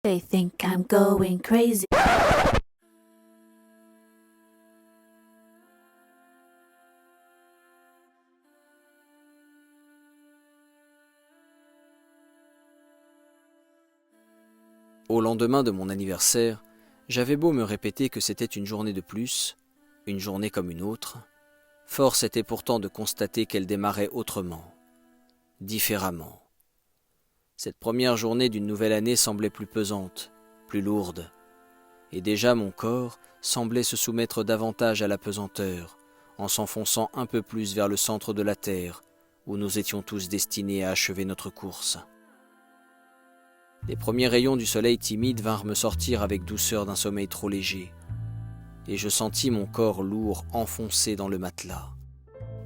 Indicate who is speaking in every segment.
Speaker 1: They think I'm going crazy.
Speaker 2: Au lendemain de mon anniversaire, j'avais beau me répéter que c'était une journée de plus, une journée comme une autre, force était pourtant de constater qu'elle démarrait autrement, différemment. Cette première journée d'une nouvelle année semblait plus pesante, plus lourde, et déjà mon corps semblait se soumettre davantage à la pesanteur, en s'enfonçant un peu plus vers le centre de la Terre, où nous étions tous destinés à achever notre course. Les premiers rayons du soleil timide vinrent me sortir avec douceur d'un sommeil trop léger, et je sentis mon corps lourd enfoncé dans le matelas.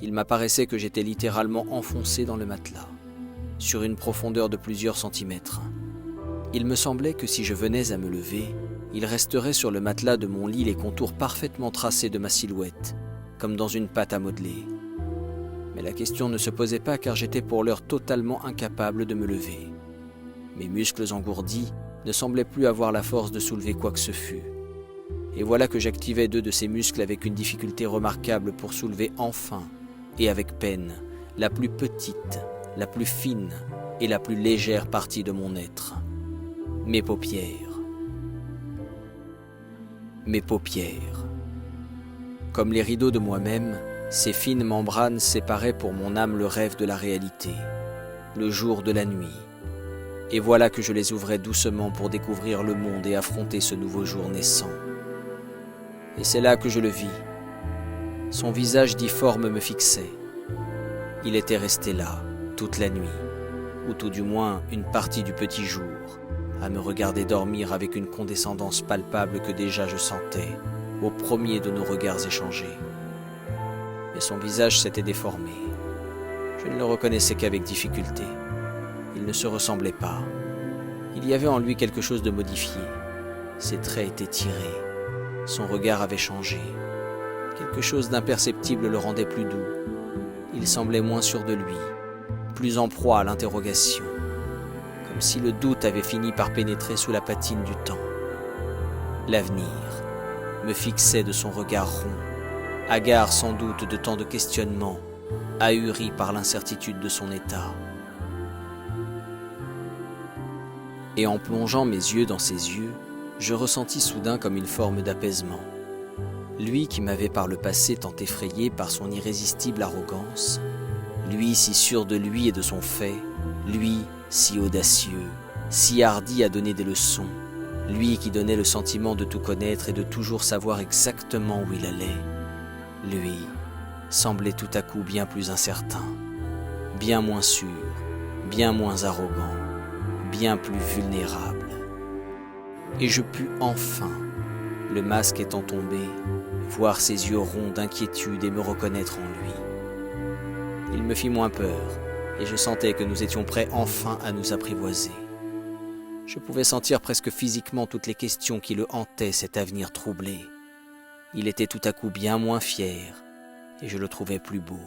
Speaker 2: Il m'apparaissait que j'étais littéralement enfoncé dans le matelas, sur une profondeur de plusieurs centimètres. Il me semblait que si je venais à me lever, il resterait sur le matelas de mon lit les contours parfaitement tracés de ma silhouette, comme dans une pâte à modeler. Mais la question ne se posait pas car j'étais pour l'heure totalement incapable de me lever. Mes muscles engourdis ne semblaient plus avoir la force de soulever quoi que ce fût. Et voilà que j'activais 2 de ces muscles avec une difficulté remarquable pour soulever enfin, et avec peine, la plus petite, la plus fine et la plus légère partie de mon être. Mes paupières. Mes paupières. Comme les rideaux de moi-même, ces fines membranes séparaient pour mon âme le rêve de la réalité, le jour de la nuit. Et voilà que je les ouvrais doucement pour découvrir le monde et affronter ce nouveau jour naissant. Et c'est là que je le vis. Son visage difforme me fixait. Il était resté là, toute la nuit, ou tout du moins une partie du petit jour, à me regarder dormir avec une condescendance palpable que déjà je sentais, au premier de nos regards échangés. Mais son visage s'était déformé. Je ne le reconnaissais qu'avec difficulté. Il ne se ressemblait pas. Il y avait en lui quelque chose de modifié. Ses traits étaient tirés. Son regard avait changé. Quelque chose d'imperceptible le rendait plus doux. Il semblait moins sûr de lui, plus en proie à l'interrogation, comme si le doute avait fini par pénétrer sous la patine du temps. L'avenir me fixait de son regard rond, hagard sans doute de tant de questionnements, ahuri par l'incertitude de son état. Et en plongeant mes yeux dans ses yeux, je ressentis soudain comme une forme d'apaisement. Lui qui m'avait par le passé tant effrayé par son irrésistible arrogance, lui si sûr de lui et de son fait, lui si audacieux, si hardi à donner des leçons, lui qui donnait le sentiment de tout connaître et de toujours savoir exactement où il allait, lui semblait tout à coup bien plus incertain, bien moins sûr, bien moins arrogant, bien plus vulnérable. Et je pus enfin, le masque étant tombé, voir ses yeux ronds d'inquiétude et me reconnaître en lui. Il me fit moins peur, et je sentais que nous étions prêts enfin à nous apprivoiser. Je pouvais sentir presque physiquement toutes les questions qui le hantaient, cet avenir troublé. Il était tout à coup bien moins fier, et je le trouvais plus beau.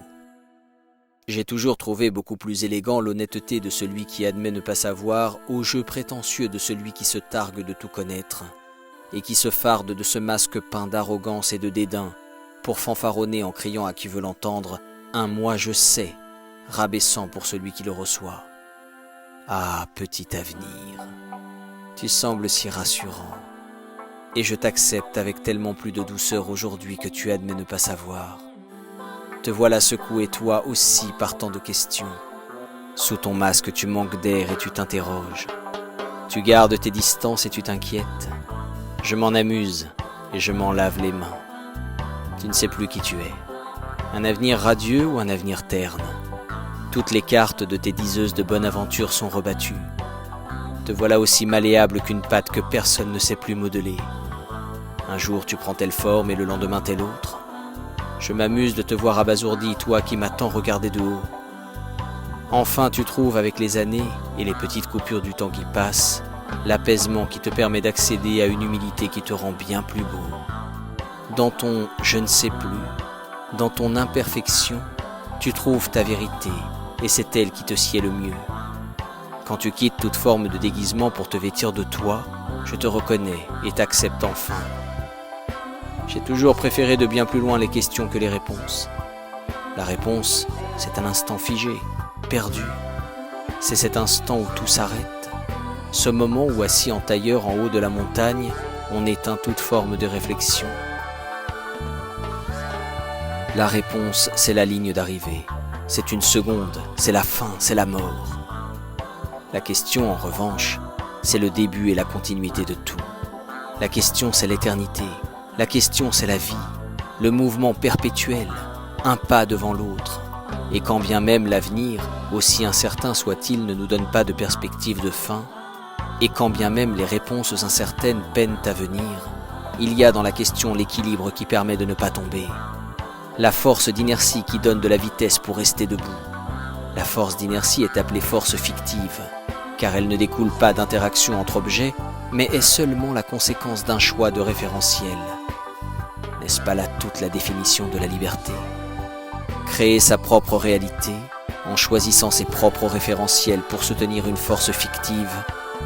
Speaker 2: J'ai toujours trouvé beaucoup plus élégant l'honnêteté de celui qui admet ne pas savoir au jeu prétentieux de celui qui se targue de tout connaître et qui se farde de ce masque peint d'arrogance et de dédain pour fanfaronner en criant à qui veut l'entendre un « moi je sais » rabaissant pour celui qui le reçoit. Ah, petit avenir, tu sembles si rassurant et je t'accepte avec tellement plus de douceur aujourd'hui que tu admets ne pas savoir. Te voilà secoué toi aussi par tant de questions. Sous ton masque tu manques d'air et tu t'interroges. Tu gardes tes distances et tu t'inquiètes. Je m'en amuse et je m'en lave les mains. Tu ne sais plus qui tu es. Un avenir radieux ou un avenir terne. Toutes les cartes de tes diseuses de bonne aventure sont rebattues. Te voilà aussi malléable qu'une pâte que personne ne sait plus modeler. Un jour tu prends telle forme et le lendemain telle autre. Je m'amuse de te voir abasourdi, toi qui m'as tant regardé de haut. Enfin, tu trouves avec les années et les petites coupures du temps qui passe, l'apaisement qui te permet d'accéder à une humilité qui te rend bien plus beau. Dans ton « je ne sais plus », dans ton imperfection, tu trouves ta vérité et c'est elle qui te sied le mieux. Quand tu quittes toute forme de déguisement pour te vêtir de toi, je te reconnais et t'accepte enfin. J'ai toujours préféré de bien plus loin les questions que les réponses. La réponse, c'est un instant figé, perdu. C'est cet instant où tout s'arrête. Ce moment où, assis en tailleur en haut de la montagne, on éteint toute forme de réflexion. La réponse, c'est la ligne d'arrivée. C'est une seconde, c'est la fin, c'est la mort. La question, en revanche, c'est le début et la continuité de tout. La question, c'est l'éternité. La question, c'est la vie, le mouvement perpétuel, un pas devant l'autre. Et quand bien même l'avenir, aussi incertain soit-il, ne nous donne pas de perspective de fin, et quand bien même les réponses incertaines peinent à venir, il y a dans la question l'équilibre qui permet de ne pas tomber. La force d'inertie qui donne de la vitesse pour rester debout. La force d'inertie est appelée force fictive, car elle ne découle pas d'interaction entre objets, mais est seulement la conséquence d'un choix de référentiel. N'est-ce pas là toute la définition de la liberté ? Créer sa propre réalité, en choisissant ses propres référentiels pour soutenir une force fictive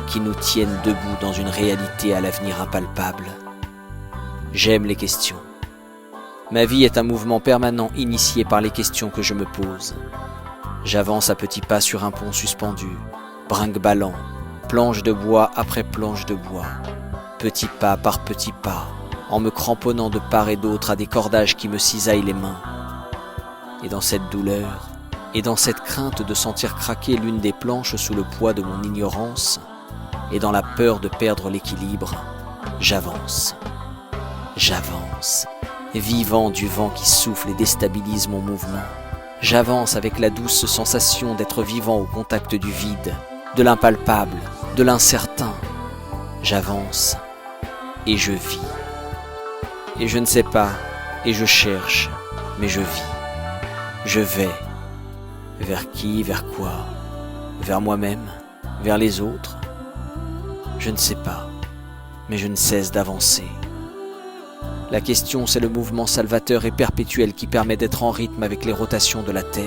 Speaker 2: qui nous tienne debout dans une réalité à l'avenir impalpable. J'aime les questions. Ma vie est un mouvement permanent initié par les questions que je me pose. J'avance à petits pas sur un pont suspendu, brinque-ballant, planche de bois après planche de bois, petit pas par petit pas, en me cramponnant de part et d'autre à des cordages qui me cisaillent les mains. Et dans cette douleur, et dans cette crainte de sentir craquer l'une des planches sous le poids de mon ignorance, et dans la peur de perdre l'équilibre, j'avance. J'avance, vivant du vent qui souffle et déstabilise mon mouvement. J'avance avec la douce sensation d'être vivant au contact du vide, de l'impalpable, de l'incertain. J'avance et je vis. Et je ne sais pas, et je cherche, mais je vis. Je vais. Vers qui, vers quoi? Vers moi-même? Vers les autres? Je ne sais pas, mais je ne cesse d'avancer. La question, c'est le mouvement salvateur et perpétuel qui permet d'être en rythme avec les rotations de la Terre.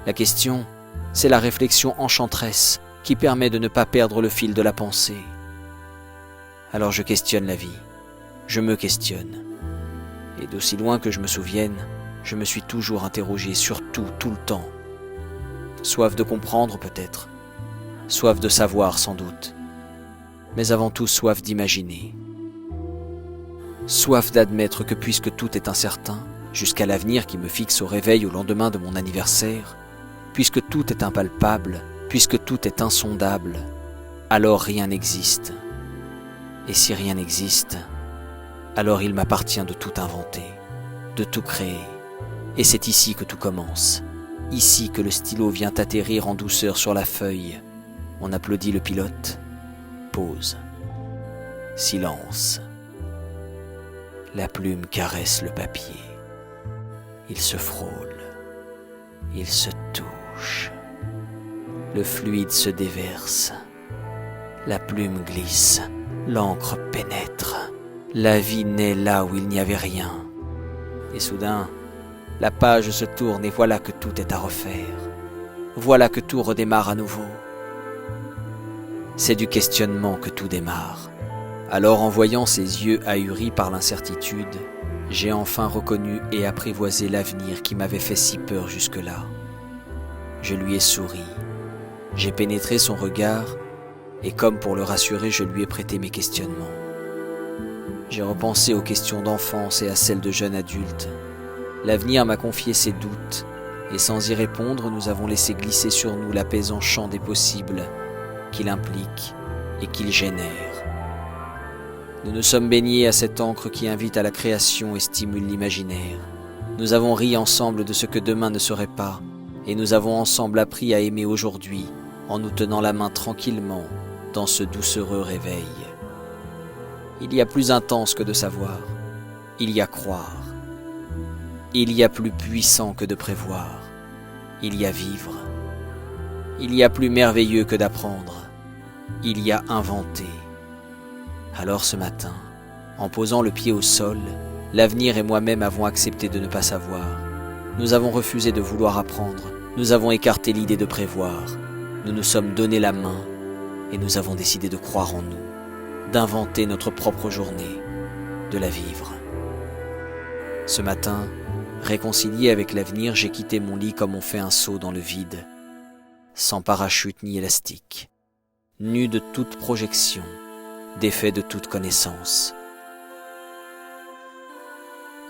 Speaker 2: La question, c'est la réflexion enchanteresse qui permet de ne pas perdre le fil de la pensée. Alors je questionne la vie, je me questionne. Et d'aussi loin que je me souvienne, je me suis toujours interrogé sur tout, tout le temps. Soif de comprendre peut-être, soif de savoir sans doute, mais avant tout soif d'imaginer. Soif d'admettre que puisque tout est incertain, jusqu'à l'avenir qui me fixe au réveil au lendemain de mon anniversaire, puisque tout est impalpable, puisque tout est insondable, alors rien n'existe. Et si rien n'existe, alors il m'appartient de tout inventer, de tout créer. Et c'est ici que tout commence, ici que le stylo vient atterrir en douceur sur la feuille. On applaudit le pilote, pause, silence. La plume caresse le papier. Il se frôle, il se touche. Le fluide se déverse. La plume glisse, l'encre pénètre. La vie naît là où il n'y avait rien. Et soudain, la page se tourne et voilà que tout est à refaire. Voilà que tout redémarre à nouveau. C'est du questionnement que tout démarre. Alors en voyant ses yeux ahuris par l'incertitude, j'ai enfin reconnu et apprivoisé l'avenir qui m'avait fait si peur jusque-là. Je lui ai souri, j'ai pénétré son regard et comme pour le rassurer, je lui ai prêté mes questionnements. J'ai repensé aux questions d'enfance et à celles de jeunes adultes. L'avenir m'a confié ses doutes et sans y répondre, nous avons laissé glisser sur nous l'apaisant chant des possibles qu'il implique et qu'il génère. Nous nous sommes baignés à cette encre qui invite à la création et stimule l'imaginaire. Nous avons ri ensemble de ce que demain ne serait pas, et nous avons ensemble appris à aimer aujourd'hui, en nous tenant la main tranquillement dans ce doucereux réveil. Il y a plus intense que de savoir, il y a croire. Il y a plus puissant que de prévoir, il y a vivre. Il y a plus merveilleux que d'apprendre, il y a inventer. Alors ce matin, en posant le pied au sol, l'avenir et moi-même avons accepté de ne pas savoir. Nous avons refusé de vouloir apprendre, nous avons écarté l'idée de prévoir. nous nous sommes donné la main et nous avons décidé de croire en nous, d'inventer notre propre journée, de la vivre. Ce matin, réconcilié avec l'avenir, j'ai quitté mon lit comme on fait un saut dans le vide, sans parachute ni élastique, nu de toute projection, défait de toute connaissance.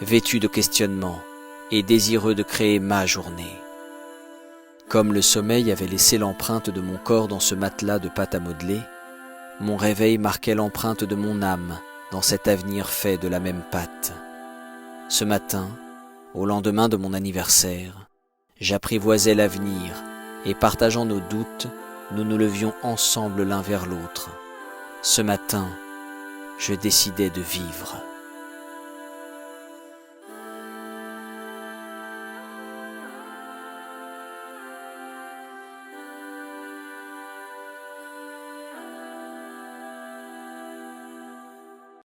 Speaker 2: Vêtu de questionnements et désireux de créer ma journée. Comme le sommeil avait laissé l'empreinte de mon corps dans ce matelas de pâte à modeler, mon réveil marquait l'empreinte de mon âme dans cet avenir fait de la même pâte. Ce matin, au lendemain de mon anniversaire, j'apprivoisais l'avenir et partageant nos doutes, nous nous levions ensemble l'un vers l'autre. Ce matin, je décidais de vivre.